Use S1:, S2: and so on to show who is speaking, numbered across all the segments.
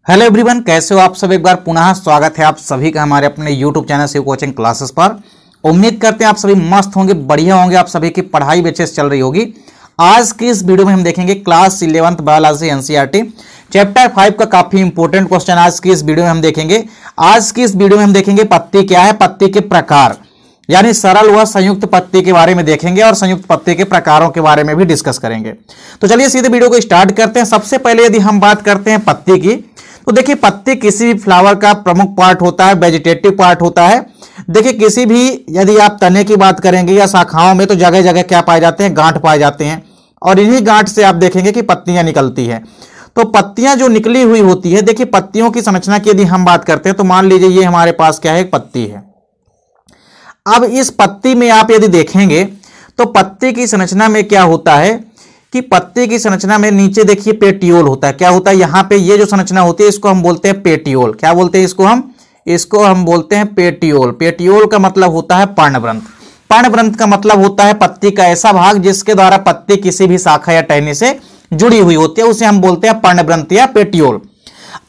S1: Hello everyone, कैसे हो आप सब। एक बार पुनः स्वागत है आप सभी का हमारे अपने YouTube channel Shiv coaching classes पर। उम्मीद करते हैं आप सभी मस्त होंगे, बढ़िया होंगे, आप सभी की पढ़ाई भी अच्छे से चल रही होगी। आज की इस वीडियो में हम देखेंगे class 11th biology NCERT chapter 5 का काफी इंपॉर्टेंट क्वेश्चन आज की इस वीडियो में हम देखेंगे। आज की इस वीडियो में हम देखेंगे पत्ती क्या है, पत्ती के प्रकार, यानी सरल व संयुक्त पत्ती के बारे में देखेंगे और संयुक्त पत्ती के प्रकारों के बारे में भी डिस्कस करेंगे। तो चलिए सीधे वीडियो को स्टार्ट करते हैं। सबसे पहले यदि हम बात करते हैं पत्ती की, तो देखिए पत्ती किसी भी फ्लावर का प्रमुख पार्ट होता है, वेजिटेटिव पार्ट होता है। देखिए किसी भी यदि आप तने की बात करेंगे या शाखाओं में, तो जगह जगह क्या पाए जाते हैं, गांठ पाए जाते हैं, और इन्हीं गांठ से आप देखेंगे कि पत्तियां निकलती हैं। तो पत्तियां जो निकली हुई होती है, देखिए पत्तियों की संरचना की यदि हम बात करते हैं तो मान लीजिए ये हमारे पास क्या है, एक पत्ती है। अब इस पत्ती में आप यदि देखेंगे तो पत्ती की संरचना में क्या होता है कि पत्ती की संरचना में नीचे देखिए पेटियोल होता है। क्या होता है यहाँ पे, ये जो संरचना होती है इसको हम बोलते हैं पेटियोल। क्या बोलते हैं इसको हम बोलते हैं पेटियोल। पेटियोल का मतलब होता है पर्णवृंत। पर्णवृंत का मतलब होता है पत्ती का ऐसा भाग जिसके द्वारा पत्ती किसी भी शाखा या टहनी से जुड़ी हुई होती है, उसे हम बोलते हैं पर्णवृंत या पेटियोल।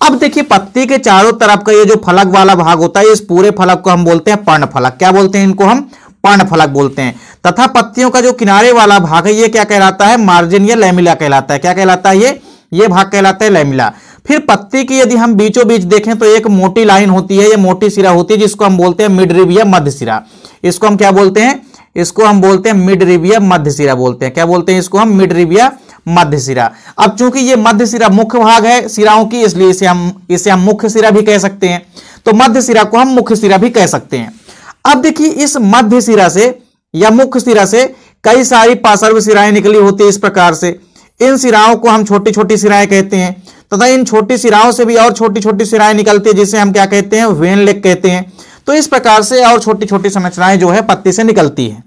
S1: अब देखिए पत्ती के चारों तरफ का ये जो फलक वाला भाग होता है, इस पूरे फलक को हम बोलते हैं पर्णफलक। क्या बोलते हैं इनको, हम पर्णफलक बोलते हैं। तथा पत्तियों का जो किनारे वाला भाग है ये क्या कहलाता है, मार्जिन या लैमिला कहलाता है। क्या कहलाता है ये भाग कहलाता है लैमिला। फिर पत्ती की यदि हम बीचों बीच देखें तो एक मोटी लाइन होती है, ये मोटी सिरा होती है जिसको हम बोलते हैं मिडरिब या मध्य सिरा। इसको हम क्या बोलते हैं, इसको हम बोलते हैं मिडरिब या मध्य सिरा बोलते हैं। क्या बोलते हैं इसको हम, मिडरिब या मध्य सिरा। अब चूंकि ये मध्य सिरा मुख्य भाग है सिराओं की, इसलिए इसे हम मुख्य सिरा भी कह सकते हैं। तो मध्य सिरा को हम मुख्य सिरा भी कह सकते हैं। अब देखिए इस मध्य सिरा से या मुख्य सिरा से कई सारी पार्श्व सिराएं निकली होती है इस प्रकार से। इन सिराओं को हम छोटी छोटी सिराएं कहते हैं, तथा इन छोटी सिराओं से भी और छोटी छोटी सिराएं निकलती है जिसे हम क्या कहते हैं, वेन लेग कहते हैं। तो इस प्रकार से और छोटी छोटी संरचनाएं जो है पत्ती से निकलती है।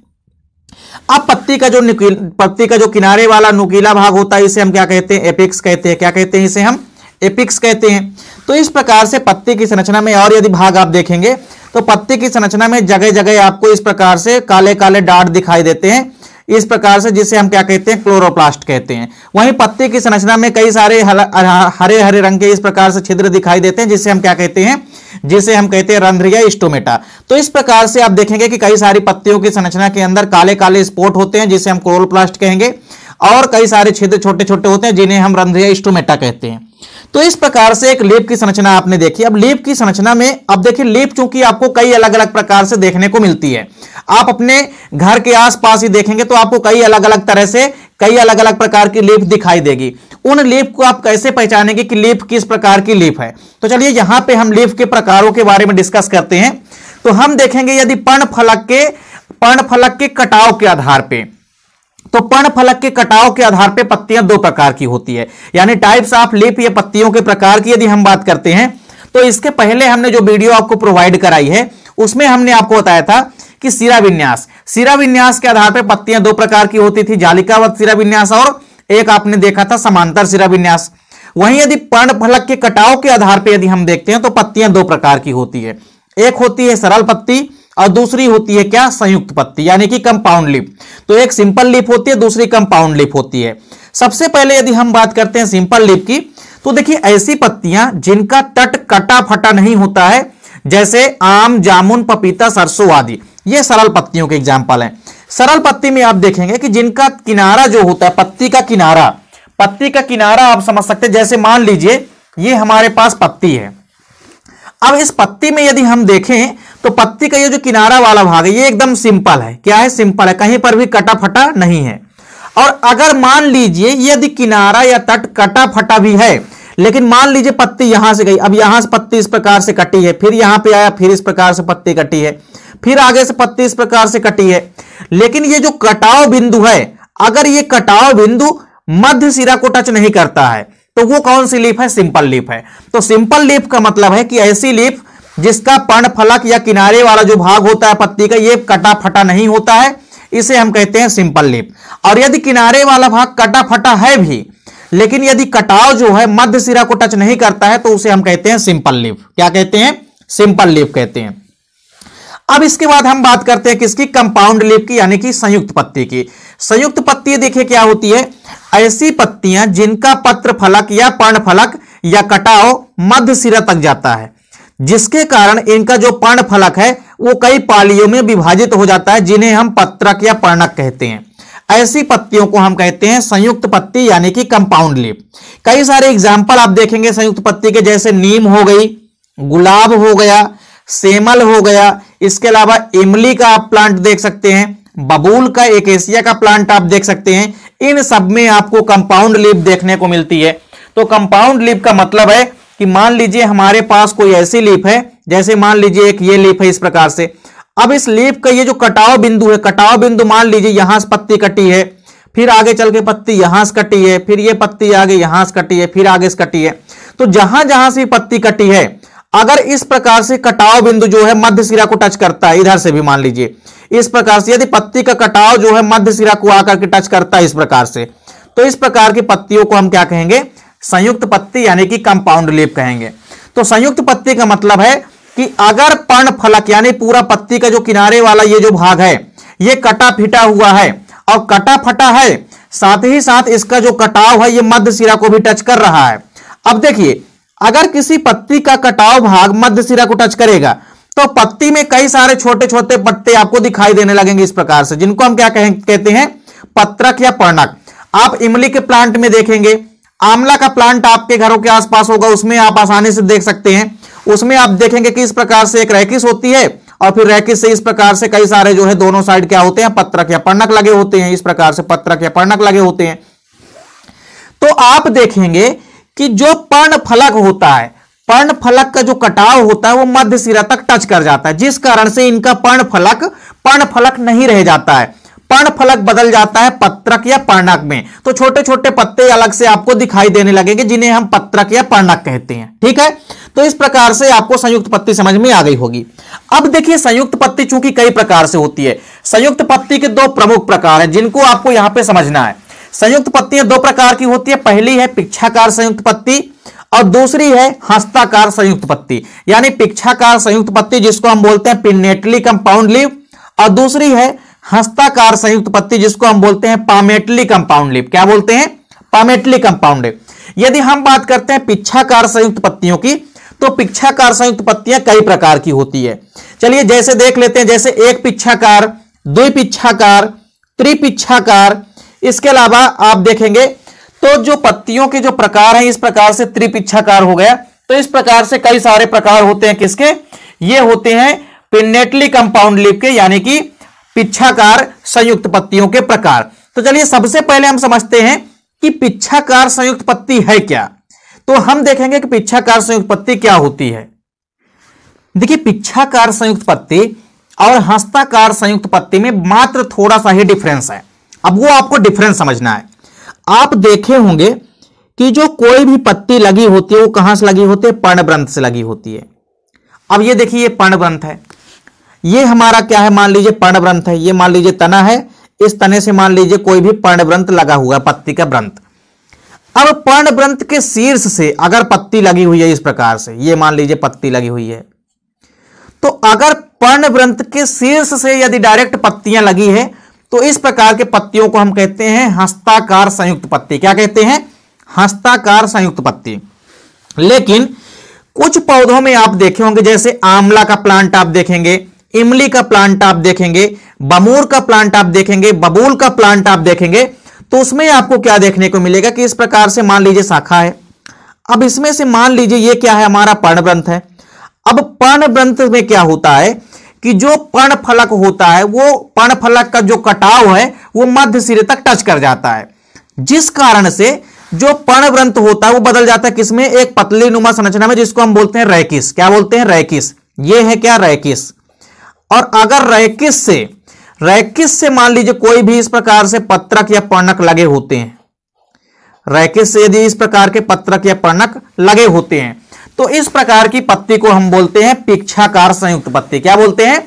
S1: अब पत्ती का जो किनारे वाला नुकीला भाग होता है इसे हम क्या कहते हैं, एपिक्स कहते हैं। क्या कहते हैं इसे, हम एपिक्स कहते हैं। तो इस प्रकार से पत्ती की संरचना में और यदि भाग आप देखेंगे तो पत्ती की संरचना में जगह जगह आपको इस प्रकार से काले काले डाट दिखाई देते हैं इस प्रकार से, जिसे हम क्या कहते हैं, क्लोरोप्लास्ट कहते हैं। वहीं पत्ती की संरचना में कई सारे हरे हरे रंग के इस प्रकार से छिद्र दिखाई देते हैं जिसे हम क्या कहते हैं, जिसे हम कहते हैं रंध्र या स्टोमेटा। तो इस प्रकार से आप देखेंगे कि कई सारी पत्तियों की संरचना के अंदर काले काले स्पॉट होते हैं जिसे हम क्लोरोप्लास्ट कहेंगे, और कई सारे छिद्र छोटे छोटे होते हैं जिन्हें हम रंध्र या स्टोमेटा कहते हैं। तो इस प्रकार से एक लीफ की संरचना आपने देखी। अब लीफ की संरचना में अब देखिए लीफ चूंकि आपको कई अलग अलग प्रकार से देखने को मिलती है, आप अपने घर के आसपास ही देखेंगे तो आपको कई अलग अलग तरह से कई अलग अलग प्रकार की लीफ दिखाई देगी। उन लीफ को आप कैसे पहचानेंगे कि लीफ किस प्रकार की लीफ है। तो चलिए यहां पे हम लीफ के प्रकारों के बारे में डिस्कस करते हैं। तो हम देखेंगे यदि पर्णफलक के कटाव के आधार पे, तो पर्णफलक के कटाव के आधार पे पत्तियां दो प्रकार की होती है, यानी टाइप्स ऑफ लीफ या पत्तियों के प्रकार की यदि हम बात करते हैं तो इसके पहले हमने जो वीडियो आपको प्रोवाइड कराई है उसमें हमने आपको बताया था कि सिरा विन्यास के आधार पर पत्तियां दो प्रकार की होती थी, जालिकावत सिरा विन्यास और एक आपने देखा था समांतर सिरा विन्यास। वहीं यदि पर्णफलक के कटाव के आधार पर यदि हम देखते हैं तो पत्तियां दो प्रकार की होती है, एक होती है सरल पत्ती और दूसरी होती है क्या, संयुक्त पत्ती, यानी कि कंपाउंड लीफ। तो एक सिंपल लीफ होती है, दूसरी कंपाउंड लीफ होती है। सबसे पहले यदि हम बात करते हैं सिंपल लीफ की, तो देखिए ऐसी पत्तियां जिनका तट कटा फटा नहीं होता है, जैसे आम, जामुन, पपीता, सरसों आदि, ये सरल पत्तियों के एग्जाम्पल हैं। सरल पत्ती में आप देखेंगे कि जिनका किनारा जो होता है, पत्ती का किनारा आप समझ सकते हैं। जैसे मान लीजिए ये हमारे पास पत्ती है। अब इस पत्ती में यदि हम देखें तो पत्ती का ये जो किनारा वाला भाग है ये एकदम सिंपल है। क्या है, सिंपल है, कहीं पर भी कटा फटा नहीं है। और अगर मान लीजिए यदि किनारा या तट कटा फटा भी है, लेकिन मान लीजिए पत्ती यहां से गई, अब यहां से पत्ती इस प्रकार से कटी है, फिर यहां पे आया, फिर इस प्रकार से पत्ती कटी है, फिर आगे से पत्ती इस प्रकार से कटी है, लेकिन ये जो कटाव बिंदु है, अगर ये कटाव बिंदु मध्य सिरा को टच नहीं करता है तो वो कौन सी लीफ है, सिंपल लीफ है। तो सिंपल लीफ का मतलब है कि ऐसी लीफ जिसका पर्णफलक या किनारे वाला जो भाग होता है पत्ती का ये कटा फटा नहीं होता है, इसे हम कहते हैं सिंपल लीफ। और यदि किनारे वाला भाग कटा फटा है भी, लेकिन यदि कटाव जो है मध्य सिरा को टच नहीं करता है तो उसे हम कहते हैं सिंपल लीफ। क्या कहते हैं, सिंपल लीफ कहते हैं। अब इसके बाद हम बात करते हैं किसकी, कंपाउंड लीफ की, यानी कि संयुक्त पत्ती की। संयुक्त पत्ती देखिए क्या होती है, ऐसी पत्तियां जिनका पत्र फलक या पर्णफलक या कटाव मध्य सिरा तक जाता है, जिसके कारण इनका जो पर्णफलक है वो कई पालियों में विभाजित हो जाता है, जिन्हें हम पत्रक या पर्णक कहते हैं। ऐसी पत्तियों को हम कहते हैं संयुक्त पत्ती यानी कि कंपाउंड लीफ। कई सारे एग्जाम्पल आप देखेंगे संयुक्त पत्ती के, जैसे नीम हो गई, गुलाब हो गया, सेमल हो गया, इसके अलावा इमली का आप प्लांट देख सकते हैं, बबूल का, एकेसिया का प्लांट आप देख सकते हैं। इन सब में आपको कंपाउंड लीफ देखने को मिलती है। तो कंपाउंड लीफ का मतलब है कि मान लीजिए हमारे पास कोई ऐसी लीफ है, जैसे मान लीजिए एक ये लीफ है इस प्रकार से। अब इस लीफ का ये जो कटाव बिंदु है, कटाव बिंदु मान लीजिए यहां से पत्ती कटी है, फिर आगे चल के पत्ती यहां से कटी है, फिर ये पत्ती आगे यहां से कटी है, फिर आगे से कटी है। तो जहां जहां से पत्ती कटी है, अगर इस प्रकार से कटाव बिंदु जो है मध्य सिरा को टच करता है, इधर से भी मान लीजिए इस प्रकार से, यदि पत्ती का कटाव जो है मध्य सिरा को आकर के टच करता है इस प्रकार से, तो इस प्रकार की पत्तियों को हम क्या कहेंगे? संयुक्त पत्ती यानी कि कंपाउंड लीफ कहेंगे। तो संयुक्त पत्ती का मतलब है कि अगर पर्णफलक यानी पूरा पत्ती का जो किनारे वाला ये जो भाग है ये कटा फिटा हुआ है और कटा फटा है, साथ ही साथ इसका जो कटाव है ये मध्य सिरा को भी टच कर रहा है। अब देखिए, अगर किसी पत्ती का कटाव भाग मध्य सिरा को टच करेगा तो पत्ती में कई सारे छोटे छोटे पत्ते आपको दिखाई देने लगेंगे इस प्रकार से, जिनको हम क्या कहते हैं? पत्रक या पर्णक। आप इमली के प्लांट में देखेंगे, आंवला का प्लांट आपके घरों के आसपास होगा, उसमें आप आसानी से देख सकते हैं। उसमें आप देखेंगे कि इस प्रकार से एक रैकिस होती है और फिर रैकिस से इस प्रकार से कई सारे जो है दोनों साइड क्या होते हैं? पत्रक या पर्णक लगे होते हैं। इस प्रकार से पत्रक या पर्णक लगे होते हैं। तो आप देखेंगे कि जो पर्णफलक होता है, पर्णफलक का जो कटाव होता है वो मध्य सिरा तक टच कर जाता है, जिस कारण से इनका पर्णफलक नहीं रह जाता है, पर्णफलक बदल जाता है पत्रक या पर्णक में। तो छोटे छोटे पत्ते अलग से आपको दिखाई देने लगेंगे, जिन्हें हम पत्रक या पर्णक कहते हैं। ठीक है, तो इस प्रकार से आपको संयुक्त पत्ती समझ में आ गई होगी। अब देखिए, संयुक्त पत्ती चूंकि कई प्रकार से होती है, संयुक्त पत्ती के दो प्रमुख प्रकार हैं जिनको आपको यहां पे समझना है। संयुक्त पत्तियां दो प्रकार की होती है, पहली है पिच्छाकार संयुक्त पत्ती और दूसरी है हस्ताकार संयुक्त पत्ती। यानी पिच्छाकार संयुक्त पत्ती जिसको हम बोलते हैं पिन्नेटली कंपाउंड लीफ, और दूसरी है हस्ताकार संयुक्त पत्ती जिसको हम बोलते हैं पामेटली कंपाउंड लीफ। क्या बोलते हैं? Palmately compound leaf. यदि हम बात करते हैं पिच्छाकार संयुक्त पत्तियों की, तो पिच्छाकार संयुक्त पत्तियां कई प्रकार की होती है। चलिए जैसे देख लेते हैं, जैसे एक पिच्छाकार, द्विपिच्छाकार, त्रिपिच्छाकार। इसके अलावा आप देखेंगे तो जो पत्तियों के जो प्रकार हैं, इस प्रकार से त्रिपिच्छाकार हो गया। तो इस प्रकार से कई सारे प्रकार होते हैं। किसके? ये होते हैं पिन्नेटली कंपाउंड लीफ के, यानी कि पिच्छाकार संयुक्त पत्तियों के प्रकार। तो चलिए सबसे पहले हम समझते हैं कि पिच्छाकार संयुक्त पत्ती है क्या। तो हम देखेंगे कि पिच्छाकार संयुक्त पत्ती क्या होती है। देखिए, पिच्छाकार संयुक्त पत्ती और हस्ताकार संयुक्त पत्ती में मात्र थोड़ा सा ही डिफरेंस है। अब वो आपको डिफरेंस समझना है। आप देखे होंगे कि जो कोई भी पत्ती लगी होती है वो कहां से लगी होती है? पर्णग्रंथ से लगी होती है। अब ये देखिए, ये पर्णग्रंथ है, ये हमारा क्या है? मान लीजिए पर्णग्रंथ है। ये मान लीजिए तना है, इस तने से मान लीजिए कोई भी पर्णग्रंथ लगा हुआ है, पत्ती का ग्रंथ। अब पर्णग्रंथ के शीर्ष से अगर पत्ती लगी हुई है इस प्रकार से, ये मान लीजिए पत्ती लगी हुई है, तो अगर पर्णग्रंथ के शीर्ष से यदि डायरेक्ट पत्तियां लगी है तो इस प्रकार के पत्तियों को हम कहते हैं हस्ताकार संयुक्त पत्ती। क्या कहते हैं? हस्ताकार संयुक्त पत्ती। लेकिन कुछ पौधों में आप देखे होंगे, जैसे आंवला का प्लांट आप देखेंगे, इमली का प्लांट आप देखेंगे, बमूर का प्लांट आप देखेंगे, बबूल का प्लांट आप देखेंगे, तो उसमें आपको क्या देखने को मिलेगा कि इस प्रकार से मान लीजिए शाखा है। अब इसमें से मान लीजिए ये क्या है? हमारा पर्णग्रंथ है। अब पर्णग्रंथ में क्या होता है कि जो पर्णफलक होता है, वो पर्णफलक का जो कटाव है वो मध्य सिरे तक टच कर जाता है, जिस कारण से जो पर्णग्रंथ होता है वो बदल जाता है किसमें? एक पतली नुमा संरचना में, जिसको हम बोलते हैं रैकिस। क्या बोलते हैं? रैकिस। ये है क्या? रैकिस। और अगर रैकिस से मान लीजिए कोई भी इस प्रकार से पत्रक या पर्णक लगे होते हैं, रैकिस से यदि इस प्रकार के पत्रक या पर्णक लगे होते हैं, तो इस प्रकार की पत्ती को हम बोलते हैं पिच्छाकार संयुक्त पत्ती। क्या बोलते हैं?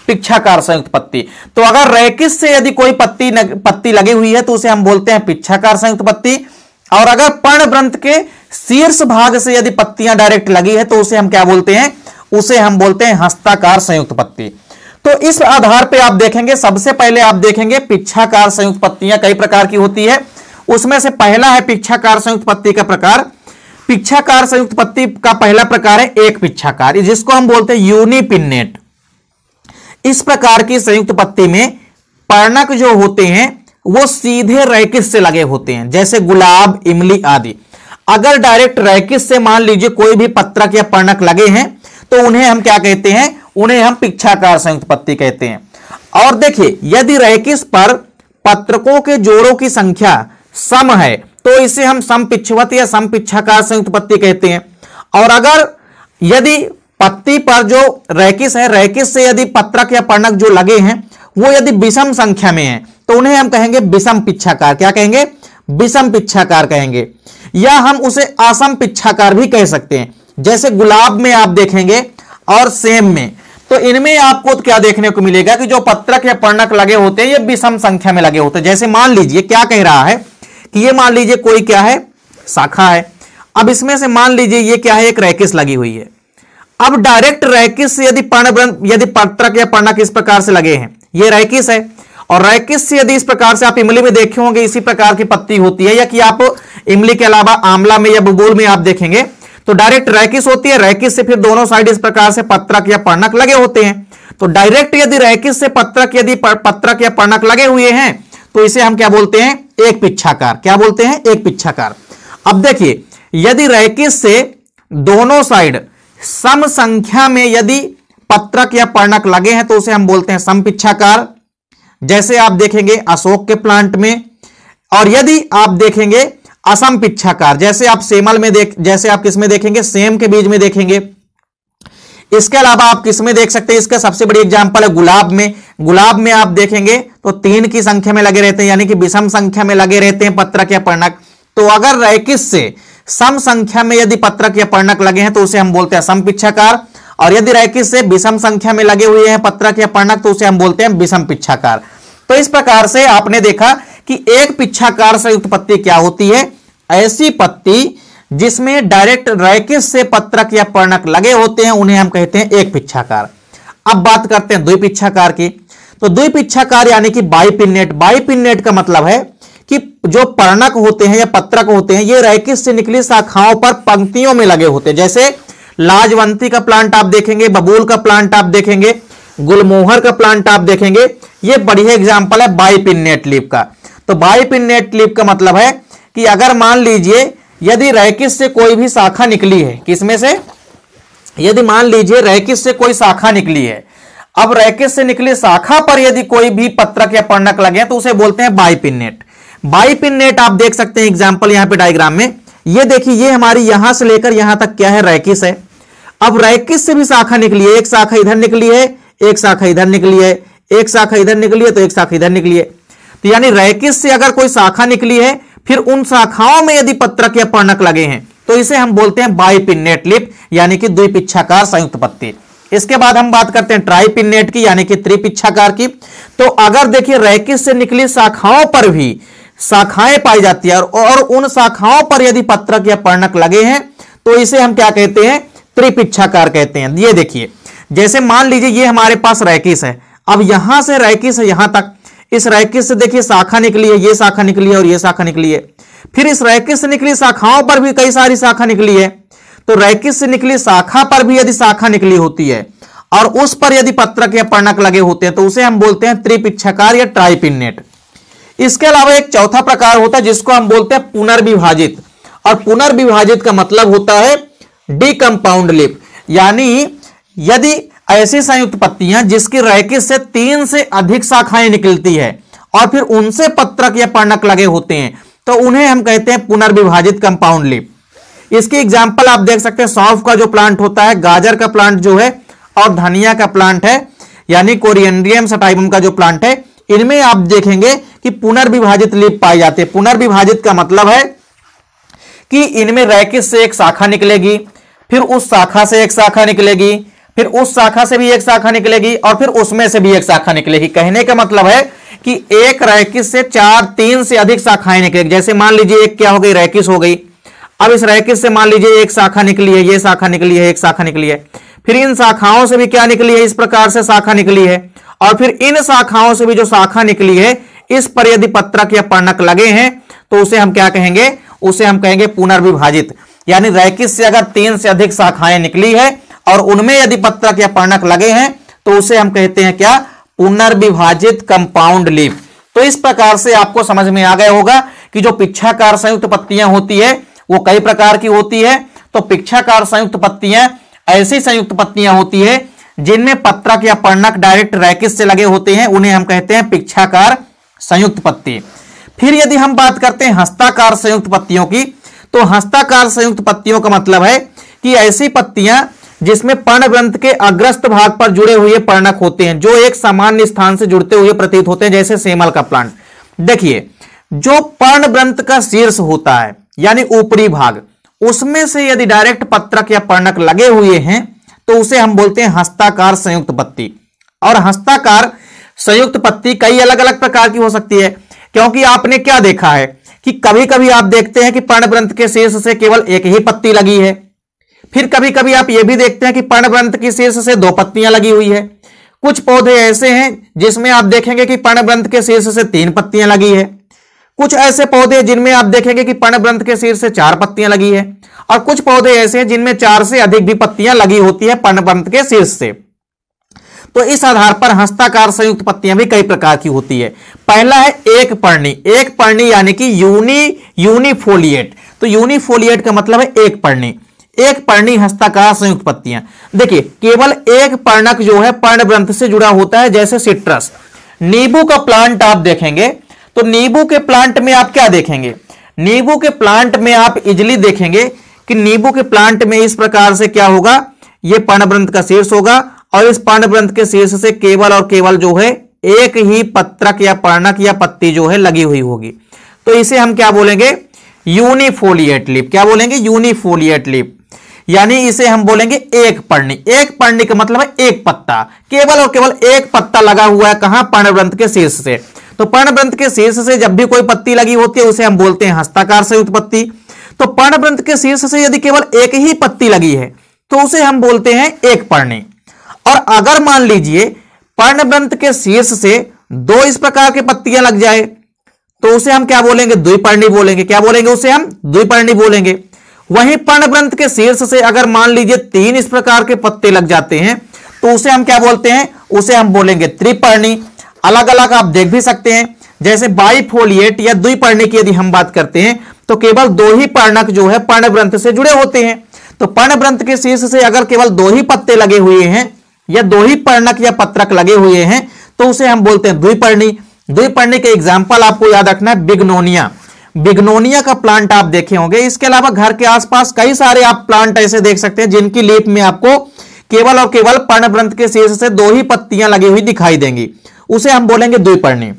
S1: पिच्छाकार संयुक्त पत्ती। तो अगर रैकिस से यदि कोई पत्ती लगी हुई है तो उसे हम बोलते हैं पिच्छाकार संयुक्त पत्ती। और अगर पर्णग्रंथ के शीर्ष भाग से यदि पत्तियां डायरेक्ट लगी है तो उसे हम क्या बोलते हैं? उसे हम बोलते हैं हस्ताकार संयुक्त पत्ती। तो इस आधार पे आप देखेंगे, सबसे पहले आप देखेंगे पिच्छाकार संयुक्त पत्तियां कई प्रकार की होती है। उसमें से पहला है पिच्छाकार संयुक्त पत्ती का प्रकार पिच्छाकार संयुक्त पत्ती का पहला प्रकार है एक पिच्छाकार, जिसको हम बोलते हैं यूनिपिन्नेट। इस प्रकार की संयुक्त पत्ती में पर्णक जो होते हैं वो सीधे रैकिस से लगे होते हैं, जैसे गुलाब, इमली आदि। अगर डायरेक्ट रैकिस से मान लीजिए कोई भी पत्रक या पर्णक लगे हैं तो उन्हें हम क्या कहते हैं, उन्हें हम पिच्छाकार संयुक्त पत्ती कहते हैं। और देखिए, यदि रैकिस पर पत्रकों के जोड़ों की संख्या सम है तो इसे हम समपिच्छवत या समपिच्छाकार संयुक्त पत्ती कहते हैं। और अगर यदि पत्ती पर जो रैकिस है, रैकिस से यदि पत्रक या पर्णक जो लगे हैं वो यदि विषम संख्या में है तो उन्हें हम कहेंगे विषम पिच्छाकार। क्या कहेंगे? विषम पिच्छाकार कहेंगे, या हम उसे असम पिच्छाकार भी कह सकते हैं। जैसे गुलाब में आप देखेंगे और सेम में, तो इनमें आपको क्या देखने को मिलेगा कि जो पत्रक या पर्णक लगे होते हैं ये विषम संख्या में लगे होते हैं। जैसे मान लीजिए, क्या कह रहा है कि ये मान लीजिए कोई क्या है, शाखा है। अब इसमें से मान लीजिए ये क्या है, एक रैकिस लगी हुई है। अब डायरेक्ट रैकिस से यदि यदि पत्रक या पर्णक इस प्रकार से लगे हैं, ये रैकिस है, और रैकिस से यदि इस प्रकार से आप इमली में देखे होंगे इसी प्रकार की पत्ती होती है, या कि आप इमली के अलावा आंवला में या बबूल में आप देखेंगे तो डायरेक्ट रैकिस होती है, रैकिस से फिर दोनों साइड इस प्रकार से पत्रक या पर्णक लगे होते हैं। तो डायरेक्ट यदि रैकिस से पत्रक या पर्णक लगे हुए हैं तो इसे हम क्या बोलते हैं, एक पिच्छाकार। क्या बोलते हैं? एक पिच्छाकार। अब देखिए, यदि रैकिस से दोनों साइड सम संख्या में यदि पत्रक या पर्णक लगे हैं तो उसे हम बोलते हैं समपिच्छाकार। जैसे आप देखेंगे अशोक के प्लांट में। और यदि आप देखेंगे असम पिच्छाकार, जैसे आप सेमल में जैसे आप किस में देखेंगे, सेम के बीज में देखेंगे। इसके अलावा आप किस में देख सकते हैं, इसका सबसे बड़ी एग्जांपल है गुलाब में। गुलाब में आप देखेंगे तो 3 की संख्या में लगे रहते हैं, यानी कि विषम संख्या में लगे रहते हैं पत्रक या पर्णक। तो अगर रैकिस से सम संख्या में यदि पत्रक या पर्णक लगे हैं तो उसे हम बोलते हैं समपिच्छाकार, और यदि रैकिस से विषम संख्या में लगे हुए हैं पत्रक या पर्णक तो उसे हम बोलते हैं विषम पिच्छाकार। तो इस प्रकार से आपने देखा कि एक पिच्छाकार संयुक्त पत्ती क्या होती है, ऐसी पत्ती जिसमें डायरेक्ट रैकिस से पत्रक या पर्णक लगे होते हैं उन्हें हम कहते हैं एक पिच्छाकार। अब बात करते हैं द्विपिच्छाकार की। तो द्विपिच्छाकार यानी कि बाइपिन्नेट। बाइपिन्नेट का मतलब है कि जो पर्णक होते हैं या पत्रक होते हैं ये रैकिस से निकली शाखाओं पर पंक्तियों में लगे होते हैं। जैसे लाजवंती का प्लांट आप देखेंगे, बबूल का प्लांट आप देखेंगे, गुलमोहर का प्लांट आप देखेंगे, ये बढ़िया एग्जांपल है बाइपिन्नेट लीफ का। तो बाइपिन्नेट लीफ का मतलब है कि अगर मान लीजिए यदि रैकिस से कोई भी शाखा निकली है, किसमें से, यदि मान लीजिए रैकिस से कोई शाखा निकली है, अब रैकिस से निकली शाखा पर यदि कोई भी पत्रक या पर्णक लगे तो उसे बोलते हैं बाइपिन्नेट। बाइपिन्नेट आप देख सकते हैं एग्जांपल यहां पे डायग्राम में। ये देखिए, ये हमारी यहां से लेकर यहां तक क्या है, रैकिस है। अब रैकिस से भी शाखा निकली है, एक शाखा इधर निकली है, एक शाखा इधर निकली है, एक शाखा इधर निकली है, तो एक शाखा इधर निकली है। तो यानी रैकिस से अगर कोई शाखा निकली है फिर उन शाखाओं में यदि पत्रक या पर्णक लगे हैं तो इसे हम बोलते हैं बाइपिन्नेट लीफ, यानी कि द्विपिच्छाकार संयुक्त पत्ती। इसके बाद हम बात करते हैं ट्राइपिन्नेट की, यानी कि त्रिपिच्छाकार की। तो अगर देखिए रैकिस से निकली शाखाओं पर भी शाखाएं पाई जाती है और उन शाखाओं पर यदि पत्रक या पर्णक लगे हैं तो इसे हम क्या कहते हैं, त्रिपिच्छाकार कहते हैं। ये देखिए, जैसे मान लीजिए ये हमारे पास रैकिस है, अब यहां से रैकिस है यहां तक, इस रैकिस से देखिए शाखा निकली है, ये शाखा निकली है और ये शाखा निकली है। फिर इस रैकिस से निकली शाखाओं पर भी कई सारी शाखा निकली है। तो रैकिस से निकली शाखा पर भी यदि शाखा निकली होती है और उस पर यदि पत्रक या पर्णक लगे होते हैं तो उसे हम बोलते हैं त्रिपिच्छाकार या ट्राइपिन्नेट। इसके अलावा एक चौथा प्रकार होता है जिसको हम बोलते हैं पुनर्विभाजित। और पुनर्विभाजित का मतलब होता है डीकंपाउंड लीफ, यानी यदि ऐसी संयुक्त पत्तियां जिसकी रैकिस से 3 से अधिक शाखाएं निकलती है और फिर उनसे पत्रक या पर्णक लगे होते हैं तो उन्हें हम कहते हैं पुनर्विभाजित कंपाउंड लीफ। इसकी एग्जांपल आप देख सकते हैं, सौंफ का जो प्लांट होता है, गाजर का प्लांट जो है और धनिया का प्लांट है यानी कोरिएंड्रियम सटाइवम का जो प्लांट है, इनमें आप देखेंगे कि पुनर्विभाजित लीफ पाई जाती है। पुनर्विभाजित का मतलब है कि इनमें रैकिस से एक शाखा निकलेगी, फिर उस शाखा से एक शाखा निकलेगी, फिर उस शाखा से भी एक शाखा निकलेगी और फिर उसमें से भी एक शाखा निकलेगी। कहने का मतलब है कि एक रैकिस से 3 से अधिक शाखाएं निकलेगी। जैसे मान लीजिए एक क्या हो गई, रैकिस हो गई। अब इस रैकिस से मान लीजिए एक शाखा निकली है, ये शाखा निकली है, एक शाखा निकली है, फिर इन शाखाओं से भी क्या निकली है, इस प्रकार से शाखा निकली है, और फिर इन शाखाओं से भी जो शाखा निकली है इस पर यदि पत्रक या पर्णक लगे हैं तो उसे हम क्या कहेंगे, उसे हम कहेंगे पुनर्विभाजित। यानी रैकिस से अगर 3 से अधिक शाखाएं निकली है और उनमें यदि पत्रक या पर्णक लगे हैं तो उसे हम कहते हैं क्या, पुनर्विभाजित कंपाउंड लीफ। तो इस प्रकार से आपको समझ में आ गया होगा कि जो पिच्छाकार संयुक्त पत्तियां होती है वो कई प्रकार की होती है। तो पिच्छाकार संयुक्त पत्तियां ऐसी संयुक्त पत्तियां होती है जिनमें पत्रक या पर्णक डायरेक्ट रैकिस से लगे होते हैं, उन्हें हम कहते हैं पिच्छाकार संयुक्त पत्ती। फिर यदि हम बात करते हैं हस्ताकार संयुक्त पत्तियों की, तो हस्ताकार संयुक्त पत्तियों का मतलब है कि ऐसी पत्तियां जिसमें पर्णग्रंथ के अग्रस्त भाग पर जुड़े हुए पर्णक होते हैं, जो एक सामान्य स्थान से जुड़ते हुए प्रतीत होते हैं, जैसे सेमल का प्लांट। देखिए, जो पर्णग्रंथ का शीर्ष होता है यानी ऊपरी भाग, उसमें से यदि डायरेक्ट पत्रक या पर्णक लगे हुए हैं तो उसे हम बोलते हैं हस्ताकार संयुक्त पत्ती। और हस्ताकार संयुक्त पत्ती कई अलग अलग प्रकार की हो सकती है, क्योंकि आपने क्या देखा है कि कभी कभी आप देखते हैं कि पर्णग्रंथ के शीर्ष से केवल एक ही पत्ती लगी है, फिर कभी कभी आप यह भी देखते हैं कि पर्णग्रंथ के शीर्ष से 2 पत्तियां लगी हुई है। कुछ पौधे ऐसे हैं जिसमें आप देखेंगे कि पर्णग्रंथ के शीर्ष से 3 पत्तियां लगी है। कुछ ऐसे पौधे जिनमें आप देखेंगे कि पर्णग्रंथ के शीर्ष से 4 पत्तियां लगी है, और कुछ पौधे ऐसे हैं जिनमें 4 से अधिक भी पत्तियां लगी होती है पर्णग्रंथ के शीर्ष से। तो इस आधार पर हस्ताकार संयुक्त पत्तियां भी कई प्रकार की होती है। पहला है एक पर्णी। एक पर्णी यानी कि यूनिफोलिएट। तो यूनिफोलिएट का मतलब है एक पर्णी। एक पर्णी हस्ताकार संयुक्त पत्तियां। देखिए, केवल एक पर्णक जो है पर्णग्रंथ से जुड़ा होता है, जैसे सिट्रस। नींबू का प्लांट आप देखेंगे तो नींबू के प्लांट में आप क्या देखेंगे, नींबू के प्लांट में आप इजली देखेंगे कि नींबू के प्लांट में इस प्रकार से क्या होगा, यह पर्णग्रंथ का शीर्ष होगा और इस पर्णग्रंथ के शीर्ष से केवल और केवल जो है एक ही पत्रक या पर्णक या पत्ती जो है लगी हुई होगी। तो इसे हम क्या बोलेंगे, यूनिफोलिएट लीफ। क्या बोलेंगे, यूनिफोलिएट लीफ। यानी इसे हम बोलेंगे एक पर्णी। एक पर्णी का मतलब है एक पत्ता, केवल और केवल एक पत्ता लगा हुआ है, कहां, पर्णग्रंथ के शीर्ष से। तो पर्णग्रंथ के शीर्ष से जब भी कोई पत्ती लगी होती है उसे हम बोलते हैं हस्ताकार संयुक्त पत्ती। तो पर्णग्रंथ के शीर्ष से यदि केवल एक ही पत्ती लगी है तो उसे हम बोलते हैं एक पर्णी। और अगर मान लीजिए पर्णग्रंथ के शीर्ष से 2 इस प्रकार के पत्तियां लग जाए तो उसे हम क्या बोलेंगे, द्विपर्णी बोलेंगे। क्या बोलेंगे, उसे हम द्विपर्णी बोलेंगे। वहीं पर्णग्रंथ के शीर्ष से अगर मान लीजिए 3 इस प्रकार के पत्ते लग जाते हैं तो उसे हम क्या बोलते हैं, उसे हम बोलेंगे त्रिपर्णी। अलग अलग आप देख भी सकते हैं, जैसे बाइफोलिएट या द्विपर्णी की यदि हम बात करते हैं तो केवल 2 ही पर्णक जो है पर्णग्रंथ से जुड़े होते हैं। तो पर्णग्रंथ के शीर्ष से अगर केवल 2 ही पत्ते लगे हुए हैं या 2 ही पर्णक या पत्रक लगे हुए हैं तो उसे हम बोलते हैं द्विपर्णी। द्विपर्णी के एग्जाम्पल आपको याद रखना है, बिग्नोनिया। बिग्नोनिया का प्लांट आप देखे होंगे। इसके अलावा घर के आसपास कई सारे आप प्लांट ऐसे देख सकते हैं जिनकी लीफ में आपको केवल और केवल पर्णग्रंथ के शीर्ष से 2 ही पत्तियां लगी हुई दिखाई देंगी, उसे हम बोलेंगे द्विपर्णी।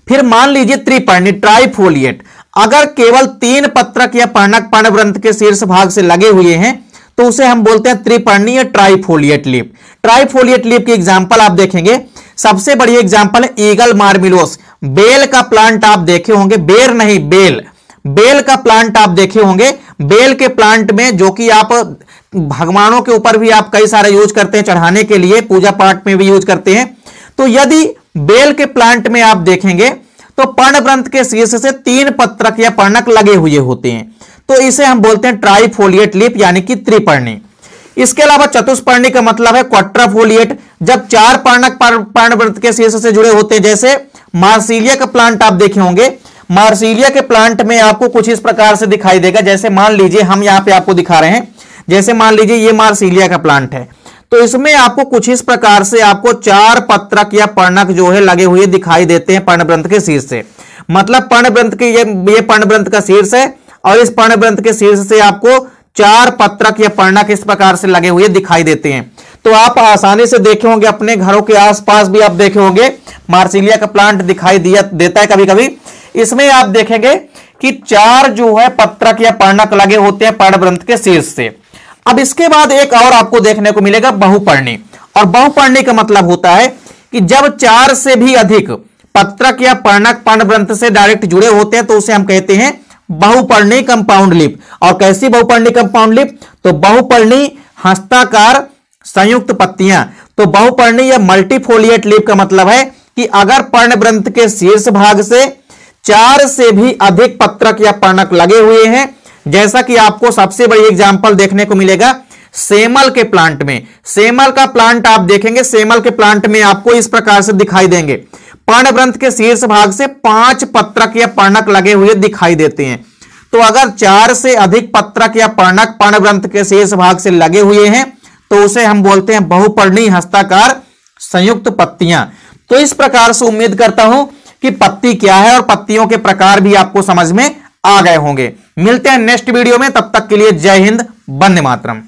S1: फिर मान लीजिए त्रिपर्णी, ट्राइफोलिएट। अगर केवल 3 पत्रक या पर्णक पर्णग्रंथ के शीर्ष भाग से लगे हुए हैं तो उसे हम बोलते हैं त्रिपर्णी या ट्राइफोलिएट लीफ। ट्राइफोलिएट लीफ की एग्जांपल आप देखेंगे, सबसे बड़ी एग्जांपल है ईगल मार्मिलोस। बेल का प्लांट आप देखे होंगे, बेर नहीं बेल, बेल का प्लांट आप देखे होंगे। बेल के प्लांट में, जो कि आप भगवानों के ऊपर भी आप कई सारे यूज करते हैं, चढ़ाने के लिए पूजा पाठ में भी यूज करते हैं। तो यदि बेल के प्लांट में आप देखेंगे तो पर्णग्रंथ के शीर्ष से 3 पत्रक या पर्णक लगे हुए होते हैं, तो इसे हम बोलते हैं ट्राइफोलिएट लीफ यानी कि त्रिपर्णी। इसके अलावा चतुष्पर्णी का मतलब है क्वाड्राफोलिएट। जब 4 पर्णक पर्णग्रंथ के शीर्ष से जुड़े होते हैं, जैसे मार्सिलिया का प्लांट आप देखे होंगे। मार्सिलिया के प्लांट में आपको कुछ इस प्रकार से दिखाई देगा, जैसे मान लीजिए हम यहां पे आपको दिखा रहे हैं, जैसे मान लीजिए ये मार्सिलिया का प्लांट है, तो इसमें आपको कुछ इस प्रकार से आपको 4 पत्रक या पर्णक जो है लगे हुए दिखाई देते हैं पर्णग्रंथ के शीर्ष से। मतलब पर्णग्रंथ के ये पर्णग्रंथ का शीर्ष है और इस पर्णग्रंथ के शीर्ष से आपको 4 पत्रक या पर्णक इस प्रकार से लगे हुए दिखाई देते हैं। तो आप आसानी से देखे होंगे, अपने घरों के आसपास भी आप देखे होंगे मार्सिलिया का प्लांट दिखाई देता है कभी कभी। इसमें आप देखेंगे कि 4 जो है पत्रक या पर्णक लगे होते हैं पर्णग्रंथ के शीर्ष से। अब इसके बाद एक और आपको देखने को मिलेगा बहुपर्णी। और बहुपर्णी का मतलब होता है कि जब 4 से भी अधिक पत्रक या पर्णक पर्णग्रंथ से डायरेक्ट जुड़े होते हैं तो उसे हम कहते हैं बहुपर्णी कंपाउंड लीफ। और कैसी बहुपर्णी कंपाउंड लीफ, तो बहुपर्णी हस्ताकार संयुक्त पत्तियां। तो बहुपर्णी या मल्टीफोलिएट लीफ का मतलब है कि अगर पर्णग्रंथ के शीर्ष भाग से 4 से भी अधिक पत्रक या पर्णक लगे हुए हैं जैसा कि आपको सबसे बड़ी एग्जांपल देखने को मिलेगा सेमल के प्लांट में। सेमल का प्लांट आप देखेंगे, सेमल के प्लांट में आपको इस प्रकार से दिखाई देंगे, पर्णग्रंथ के शीर्ष भाग से 5 पत्रक या पर्णक लगे हुए दिखाई देते हैं। तो अगर 4 से अधिक पत्रक या पर्णक पर्णग्रंथ के शीर्ष भाग से लगे हुए हैं तो उसे हम बोलते हैं बहुपर्णी हस्ताकार संयुक्त पत्तियां। तो इस प्रकार से उम्मीद करता हूं कि पत्ती क्या है और पत्तियों के प्रकार भी आपको समझ में आ गए होंगे। मिलते हैं नेक्स्ट वीडियो में, तब तक के लिए जय हिंद, वंदे मातरम।